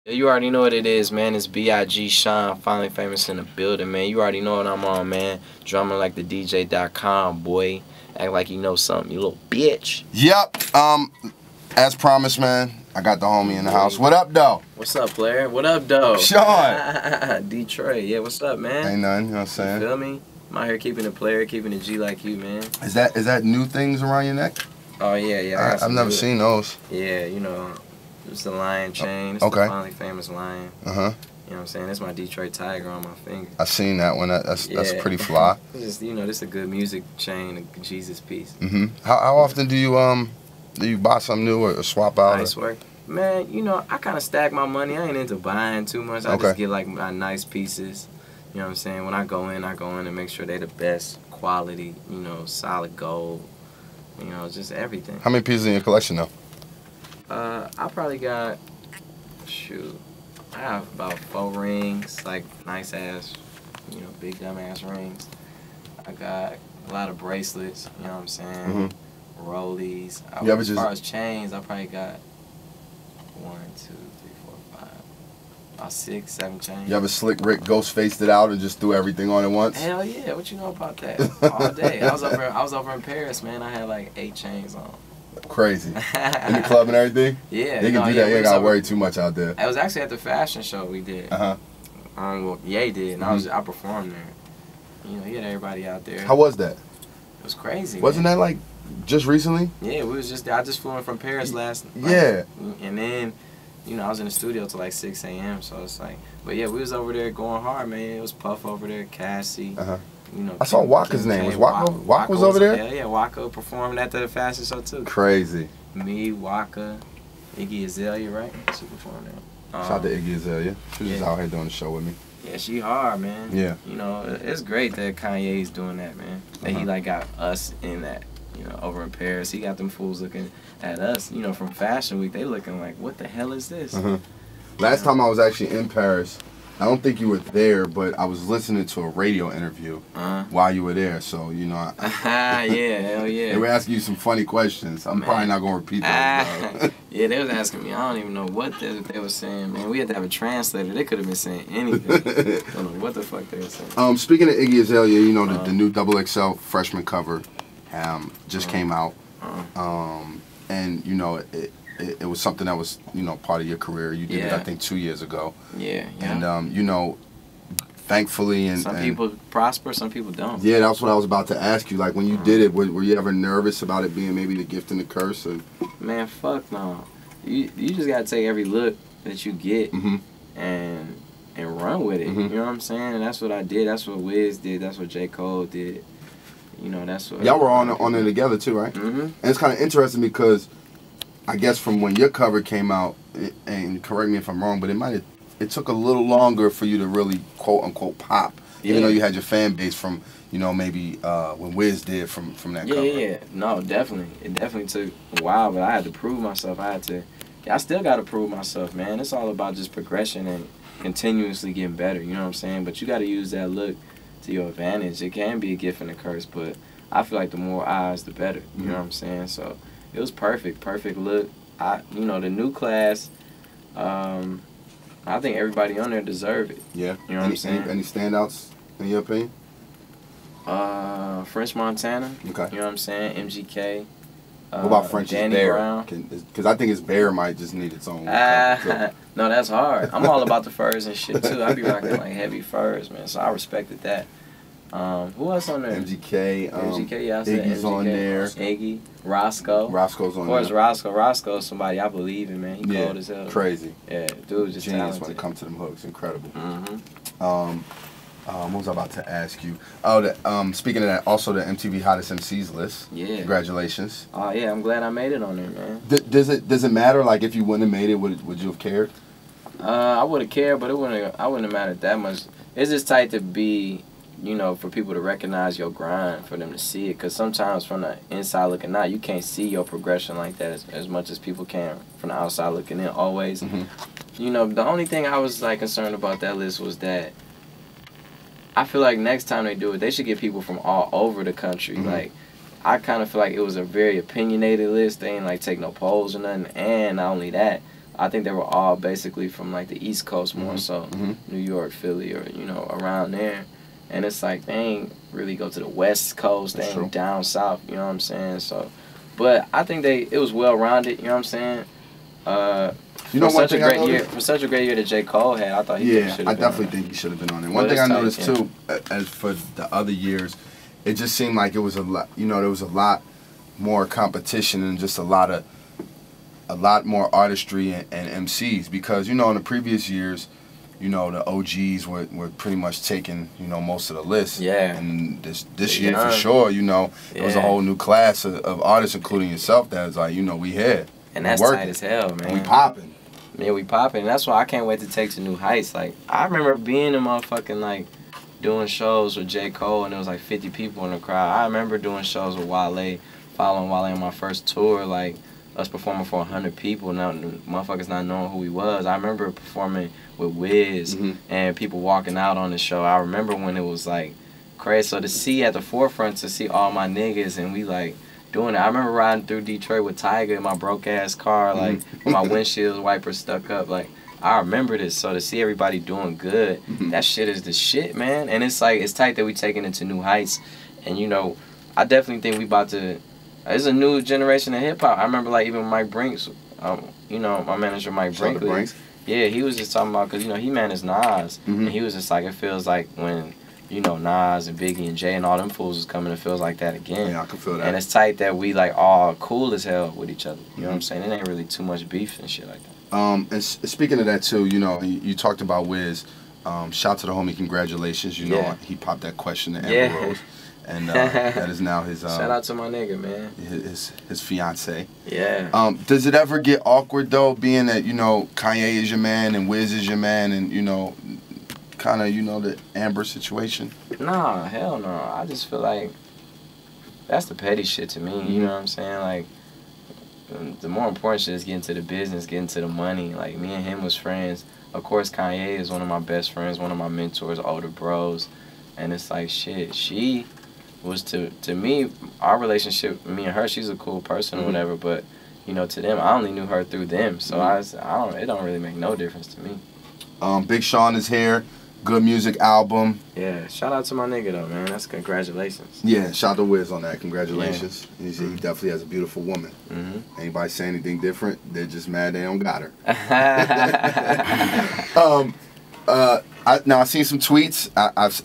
You already know what it is, man. It's B.I.G. Sean, finally famous in the building, man. You already know what I'm on, man. Drumming like the DJ.com, boy. Act like you know something, you little bitch. Yep. As promised, man, I got the homie in the house. What up, though? What's up, player? What up, though? Sean. Detroit. Yeah, what's up, man? Ain't nothing, you know what I'm saying? You feel me? I'm out here keeping it player, keeping it G like you, man. Is that new things around your neck? Oh, yeah. I've never seen those. Yeah, you know, it's the lion chain. It's okay. the finally famous lion. Uh-huh. You know what I'm saying? It's my Detroit Tiger on my finger. I seen that one. That's pretty fly. It's just, you know, this is a good music chain, a Jesus piece. Mm-hmm. How often do you buy something new or swap out? Nice work. Man, you know, I kind of stack my money. I ain't into buying too much. I just get like my nice pieces. You know what I'm saying? When I go in and make sure they the best quality, you know, solid gold. You know, just everything. How many pieces in your collection though? I probably got, I have about 4 rings, like nice ass, you know, big dumb ass rings. I got a lot of bracelets, you know what I'm saying? Mm-hmm. Rollies. As far as chains, I probably got 1, 2, 3, 4, 5, about 6, 7 chains. You ever slick Rick ghost faced it out and just threw everything on at once? Hell yeah, what you know about that? All day. I was over in Paris, man. I had like 8 chains on. Crazy. In the club and everything? Yeah. They can do that. You ain't got to worry too much out there. I was actually at the fashion show we did. Well, Ye did, and I performed there. You know, he had everybody out there. How was that? It was crazy. Wasn't that like just recently? Yeah, I just flew in from Paris last night. Yeah. And then, you know, I was in the studio till like 6 a.m. So it's like, but yeah, we was over there going hard, man. It was Puff over there, Cassie. You know, I saw Waka's name. Was Waka was over there? Yeah, Waka performed at the fashion show too. Crazy. Me, Waka, Iggy Azalea, right? She performed there. Shout out to Iggy Azalea. She was just out here doing the show with me. Yeah, she hard, man. Yeah. You know, it's great that Kanye's doing that, man. That he like got us in that. You know, over in Paris, he got them fools looking at us. You know, from Fashion Week, they looking like, what the hell is this? Last time I was actually in Paris, I don't think you were there, but I was listening to a radio interview while you were there. So, you know. Yeah, hell yeah. They were asking you some funny questions. I'm probably not going to repeat those. Yeah, they was asking me. I don't even know what they were saying, man. We had to have a translator. They could have been saying anything. I don't know what the fuck they were saying. Speaking of Iggy Azalea, you know, the new XXL freshman cover just came out. And, you know, it was something that was, you know, part of your career. You did it, I think, 2 years ago. Yeah. And, you know, thankfully and... Some people prosper, some people don't. Yeah, that's what I was about to ask you. Like, when you did it, were you ever nervous about it being maybe the gift and the curse? Or? Man, fuck no. You just got to take every look that you get and run with it. You know what I'm saying? And that's what I did. That's what Wiz did. That's what J. Cole did. You know, that's what... Y'all were on it together, too, right? And it's kind of interesting because... I guess from when your cover came out, and correct me if I'm wrong, but it took a little longer for you to really quote unquote pop, even though you had your fan base from, you know, maybe when Wiz did from that cover. Yeah, no, definitely. It definitely took a while, but I had to prove myself. I still got to prove myself, man. It's all about just progression and continuously getting better, you know what I'm saying? But you got to use that look to your advantage. It can be a gift and a curse, but I feel like the more eyes, the better, you know what I'm saying? So it was perfect look. You know, the new class, I think everybody on there deserve it. Yeah. You know what I'm saying? Any standouts in your opinion? French Montana. Okay. You know what I'm saying? MGK. What about French's Danny Bear? Brown. Because I think his Bear might just need its own. No, that's hard. I'm all about the furs and shit too. I be rocking like heavy furs, man. So I respected that. Who else on there? MGK. Yeah, I said Iggy's MGK, on there. Iggy, Roscoe. Roscoe's on there. Of course, Roscoe. Roscoe's somebody I believe in, man. He cold as hell. Crazy. Yeah, dude, just genius talented. when it comes to them hooks. Incredible. What was I about to ask you? Oh, speaking of that, also the MTV Hottest MCs list. Yeah. Congratulations. Oh yeah, I'm glad I made it on there, man. Does it matter? Like, if you wouldn't have made it, would you have cared? I would have cared, but I wouldn't have mattered that much. It's just tight to be, you know, for people to recognize your grind, for them to see it. Because sometimes from the inside looking out, you can't see your progression like that as much as people can from the outside looking in always. You know, the only thing I was like concerned about that list was that I feel like next time they do it, they should get people from all over the country. Like, I kind of feel like it was a very opinionated list. They ain't like take no polls or nothing. And not only that, I think they were all basically from like the East Coast more so, Mm-hmm. New York, Philly, or you know around there. And it's like they ain't really go to the West Coast. They That's ain't true. down south. You know what I'm saying? So, but I think it was well rounded. You know what I'm saying? You know, for one such a thing I great noticed? year, for such a great year that J. Cole had, I thought he Yeah, should I have been. definitely think he should have been on it. Well, One thing I it's tight, noticed yeah. too, as for the other years, it just seemed like it was a lot. You know, there was a lot more competition and just a lot more artistry and MCs, because you know in the previous years, you know the OGs were pretty much taking most of the list. Yeah. And this year Yeah. for sure, it was a Yeah. whole new class of artists, including yourself, that was like we here. And we that's working, tight as hell, man. and we popping. Yeah, we popping. And that's why I can't wait to take to new heights. Like, I remember being in motherfucking, like, doing shows with J. Cole, and there was, like, 50 people in the crowd. I remember doing shows with Wale, following Wale on my first tour, like, us performing for 100 people, now motherfuckers not knowing who he was. I remember performing with Wiz, Mm-hmm. and people walking out on the show. I remember when it was, like, crazy. So to see at the forefront, to see all my niggas, and we, like, doing it. I remember riding through Detroit with Tiger in my broke ass car, like with my windshield wipers stuck up. Like, I remember this. So to see everybody doing good, that shit is the shit, man. And it's like, it's tight that we taking it to new heights. And I definitely think we about to. There's a new generation of hip hop. I remember like even Mike Brinks, my manager Mike Brinkley. Brinks. Yeah, he was just talking about, because he managed Nas, and he was just like, it feels like when Nas and Biggie and Jay and all them fools was coming, it feels like that again. Yeah, I can feel that. And it's tight that we like all cool as hell with each other. You know what I'm saying? It ain't really too much beef and shit like that. And speaking of that too, you talked about Wiz. Shout to the homie, congratulations. Yeah. He popped that question to Amber Yeah. Rose, and that is now his Shout out to my nigga, man. his fiance. Yeah. Does it ever get awkward though, being that Kanye is your man and Wiz is your man, and kind of the Amber situation? Nah, hell no. I just feel like that's the petty shit to me. You know what I'm saying? Like, the more important shit is getting to the business, getting to the money. Like, me and him was friends. Of course, Kanye is one of my best friends, one of my mentors, older bros. And it's like, shit, she was to me, our relationship, me and her, she's a cool person or whatever, but, to them, I only knew her through them. So it don't really make no difference to me. Big Sean is here. Good music album. Yeah, shout out to my nigga though, man. That's congratulations. Yeah, shout out to Wiz on that. Congratulations. Yeah. He definitely has a beautiful woman. Mm-hmm. Anybody say anything different, they're just mad they don't got her. Now I've seen some tweets.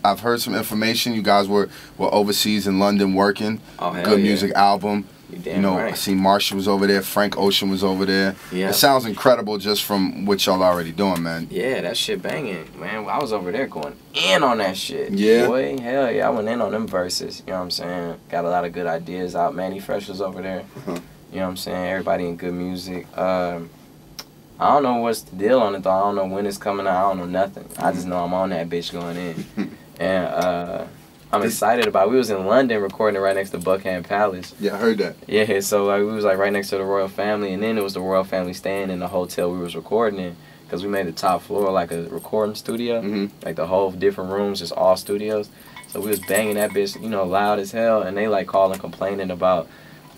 I've heard some information. You guys were overseas in London working. Oh, hell Good yeah. music album. You damn I right. seen Marsha was over there. Frank Ocean was over there. Yeah. It sounds incredible just from what y'all already doing, man. Yeah, that shit banging, man. I was over there going in on that shit. Yeah? Boy, hell yeah, I went in on them verses. You know what I'm saying? Got a lot of good ideas out. Manny Fresh was over there. Uh-huh. You know what I'm saying? Everybody in good music. I don't know what's the deal on it though. I don't know when it's coming out. I don't know nothing. I just know I'm on that bitch going in. And I'm excited about it. We was in London recording it right next to Buckingham Palace. Yeah, I heard that. Yeah, so like, we was like right next to the royal family, and then it was the royal family staying in the hotel we was recording in, because we made the top floor like a recording studio, like the whole different rooms, just all studios. So we was banging that bitch, loud as hell, and they like calling, complaining about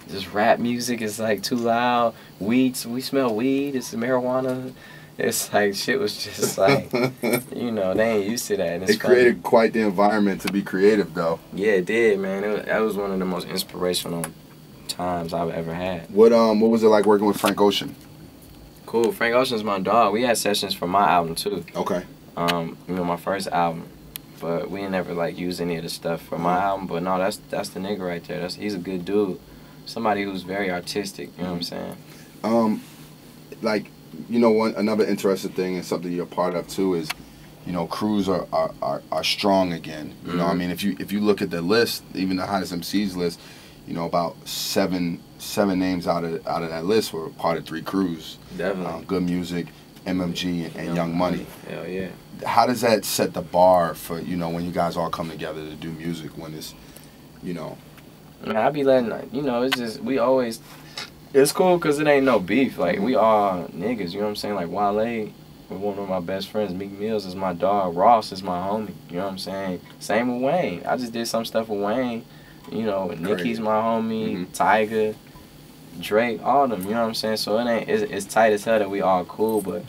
this rap music is like too loud. Weeds, we smell weed. It's marijuana. It's like shit was just like, they ain't used to that. And it's It created quite the environment to be creative, though. Yeah, it did, man. That was one of the most inspirational times I've ever had. What was it like working with Frank Ocean? Cool. Frank Ocean's my dog. We had sessions for my album too. Okay. My first album, but we ain't never like used any of the stuff for my album. But no, that's the nigga right there. He's a good dude. Somebody who's very artistic. You know what I'm saying? Another interesting thing and something you're a part of too is, crews are strong again. You know, I mean, if you look at the list, even the hottest MCs list, about seven names out of that list were part of 3 crews. Definitely. Good Music, MMG, and Young Money. Hell yeah. How does that set the bar for when you guys all come together to do music when it's, Man, I be letting, it's just, we always, it's cool because it ain't no beef. Like, we all niggas, you know what I'm saying? Like, Wale, one of my best friends, Meek Mills is my dog, Ross is my homie, you know what I'm saying? Same with Wayne. I just did some stuff with Wayne, Nicki's my homie, Tyga, Drake, all of them. You know what I'm saying? So it ain't it's tight as hell that we all cool, but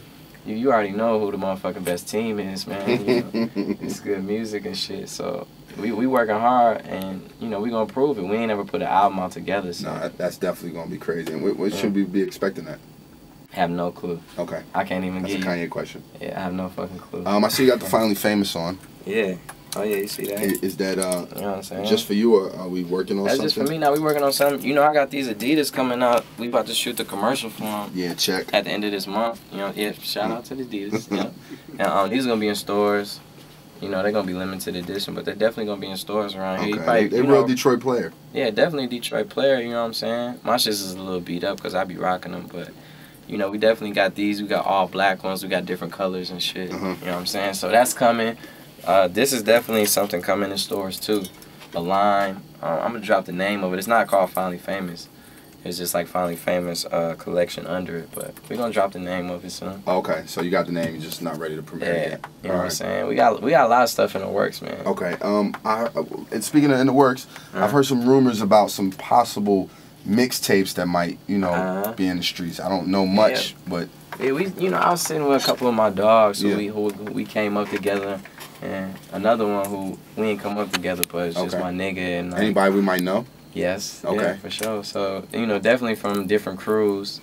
you already know who the motherfucking best team is, man. You know, it's good music and shit. So we working hard, and you know we gonna prove it. We ain't ever put an album out together. So. No, that's definitely gonna be crazy. And what should we be expecting that? Have no clue. Okay. I can't even That's get a Kanye question. Yeah, I have no fucking clue. I see you got the Finally Famous on. Yeah. Oh yeah, you see that? Is that you know what I'm saying? just for you, or are we working on That's something? just for me. Now we working on something. You know, I got these Adidas coming out. We about to shoot the commercial for them. Yeah, check. At the end of this month. You know, yeah. Shout out to the Adidas. Yeah. And these are gonna be in stores. You know, they're gonna be limited edition, but they're definitely gonna be in stores around here. Okay. They're real Detroit player. Yeah, definitely a Detroit player. You know what I'm saying? My shit is a little beat up because I be rocking them, but. You know, we definitely got these. We got all black ones. We got different colors and shit. You know what I'm saying? So that's coming. This is definitely something coming in stores too. A line. I'm gonna drop the name of it. It's not called Finally Famous. It's just like Finally Famous collection under it. But we're gonna drop the name of it soon. Okay, so you got the name. You're just not ready to premiere it yet. You know what I'm saying? We got a lot of stuff in the works, man. Okay. And speaking of in the works, I've heard some rumors about some possible mixtapes that might, you know, be in the streets. I don't know much, but yeah, I was sitting with a couple of my dogs who we came up together, and another one who we ain't come up together, but it's just my nigga. And like, anybody we might know? Yes. Okay. Yeah, for sure. So you know, definitely from different crews,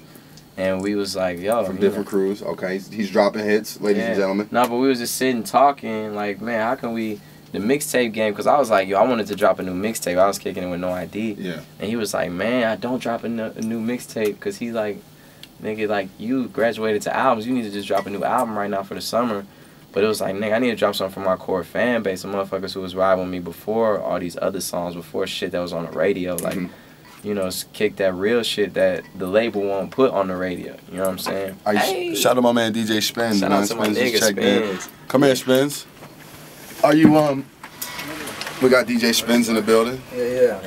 and we was like, yo, from different crews. Okay, he's dropping hits, ladies and gentlemen. No, but we was just sitting talking, like, man, how can we? The mixtape game, because I was like, yo, I wanted to drop a new mixtape. I was kicking it with no ID. Yeah. And he was like, man, I don't drop a new mixtape, because he's like, nigga, like, you graduated to albums. You need to just drop a new album right now for the summer. But it was like, nigga, I need to drop something for my core fan base, the motherfuckers who was riding with me before all these other songs, before shit that was on the radio. Like, you know, kick that real shit that the label won't put on the radio. You know what I'm saying? Hey. Shout out to my man DJ Spins. Shout out to my nigga Spins. Come here, Spins. Are you we got DJ Spins in the building. Yeah.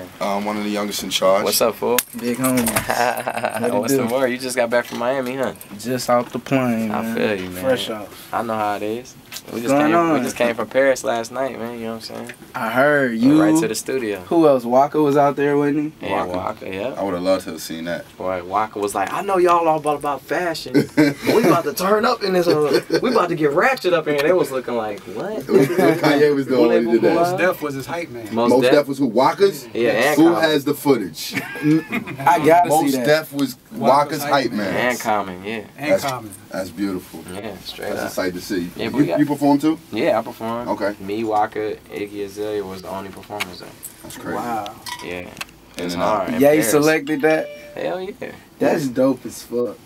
One of the youngest in charge. What's up, fool? Big homie. What's the word? You just got back from Miami, huh? Just off the plane, man. I feel you, man. Fresh off. I know how it is. We just came from Paris last night, man. You know what I'm saying? I heard you. Right to the studio. Who else? Waka was out there, wasn't he? Yeah, Waka, yeah. I would have loved to have seen that. Boy, Waka was like, I know y'all all about fashion. We about to turn up in this. We about to get ratchet up in here. They was looking like, what? Kanye was doing when he did that. Mos Def was his hype man. Mos Def was who? Waka's? Yeah, and who Common. has the footage? I gotta see that. Mos Def was Waka's hype man. And Common, yeah. And Common. That's beautiful. Yeah, straight That's up. a sight to see. Yeah, you perform too? Yeah, I performed. Okay. Me, Waka, Iggy Azalea was the only performers there. That's crazy. Wow. Yeah. It's hard. Yeah, you selected that? Hell yeah. That's dope as fuck.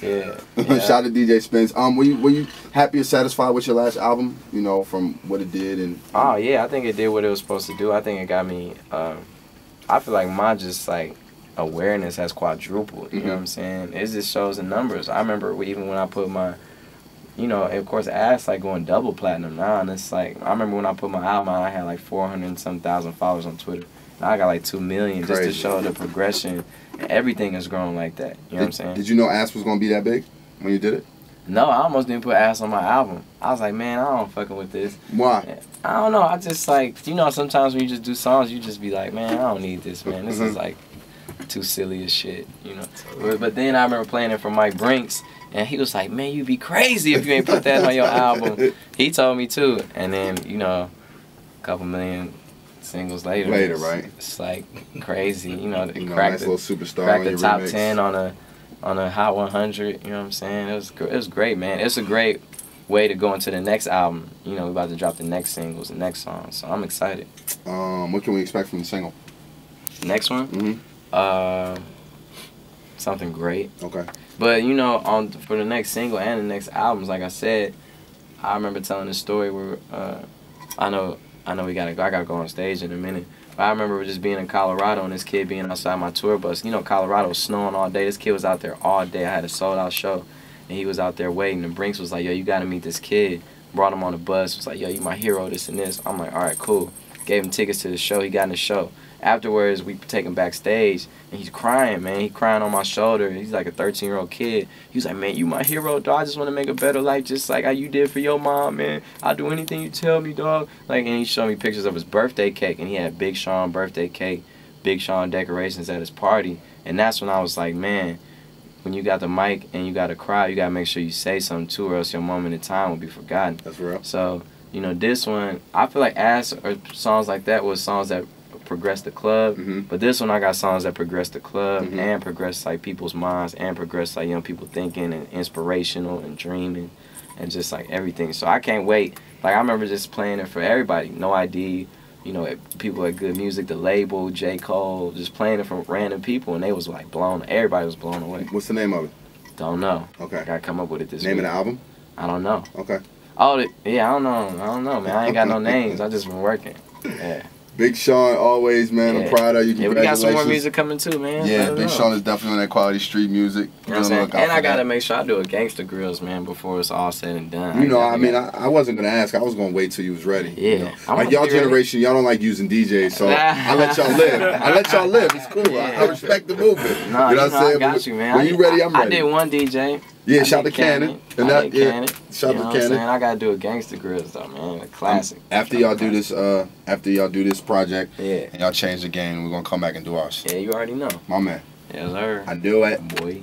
Yeah. Shout out to DJ Spence. Were you happy or satisfied with your last album? You know, from what it did and. Oh yeah, I think it did what it was supposed to do. I think it got me. I feel like my just like awareness has quadrupled. You know what I'm saying? It just shows the numbers. I remember even when I put my, you know, of course, Ass like going double platinum now, and it's like I remember when I put my album out, I had like 400 and some thousand followers on Twitter. Now I got like 2 million just to show the progression. And everything has grown like that. You know what I'm saying? Did you know Ass was gonna be that big when you did it? No, I almost didn't put Ass on my album. I was like, man, I don't fucking with this. Why? I don't know. I just like, you know, sometimes when you just do songs, you just be like, man, I don't need this, man. This is like too silly as shit, you know. But then I remember playing it for Mike Brinks, and he was like, man, you'd be crazy if you ain't put that on your album. He told me too. And then, you know, a couple million singles later. Right? It's like crazy, you know. It cracked nice the, cracked the top 10 on a Hot 100. You know what I'm saying? It was great, man. It's a great way to go into the next album. You know, we're about to drop the next singles, the next song. So I'm excited. What can we expect from the single? Next one? Something great. Okay. But you know, for the next single and the next albums, like I said, I remember telling this story where I know we gotta go. I gotta go on stage in a minute. But I remember just being in Colorado and this kid being outside my tour bus. You know, Colorado was snowing all day. This kid was out there all day. I had a sold out show, and he was out there waiting. And Brinks was like, "Yo, you gotta meet this kid." Brought him on the bus. Was like, "Yo, you my hero. This and this." I'm like, "All right, cool." Gave him tickets to the show. He got in the show. Afterwards, we take him backstage, and he's crying, man. He crying on my shoulder. He's like a 13-year-old kid. He was like, man, you my hero, dog. I just want to make a better life just like how you did for your mom, man. I'll do anything you tell me, dog. Like, and he showed me pictures of his birthday cake, and he had Big Sean birthday cake Big Sean decorations at his party. And that's when I was like, man, when you got the mic and you got a crowd, you got to make sure you say something too, or else your moment in time will be forgotten. That's real. So, you know, this one, I feel like Ass or songs like that was songs that progress the club. But this one, I got songs that progress the club and progress like people's minds and progress like young people thinking and inspirational and dreaming and just like everything. So I can't wait. Like I remember just playing it for everybody. No ID, you know, people at Good Music, the label, J. Cole, just playing it for random people, and they was like everybody was blown away. What's the name of it? Don't know. Okay. I gotta come up with it this Name week. of the album? I don't know. Okay. Oh, yeah, I don't know, man. I ain't got no names. I just been working. Yeah. Big Sean, always, man. I'm proud of you. Yeah, we got some more music coming too, man. Yeah, Big Sean is definitely on that quality street music. You know what I'm saying? And I gotta make sure I do a Gangsta Grills, man, before it's all said and done. You know, I mean, I wasn't gonna ask. I was gonna wait till you was ready. Yeah. You know? Like y'all generation, y'all don't like using DJs, so I let y'all live. I let y'all live. It's cool. Yeah. I respect the movement. No, you know what I'm saying? I got you, man. When you ready, I'm ready. I did one DJ. Yeah, shout to Cannon. And that, yeah, shout to Cannon. I gotta do a Gangsta Grills though, man. A classic. After y'all do this, project, yeah, and y'all change the game, we're gonna come back and do ours. Yeah, you already know. My man. Yes, sir. I do it. Boy.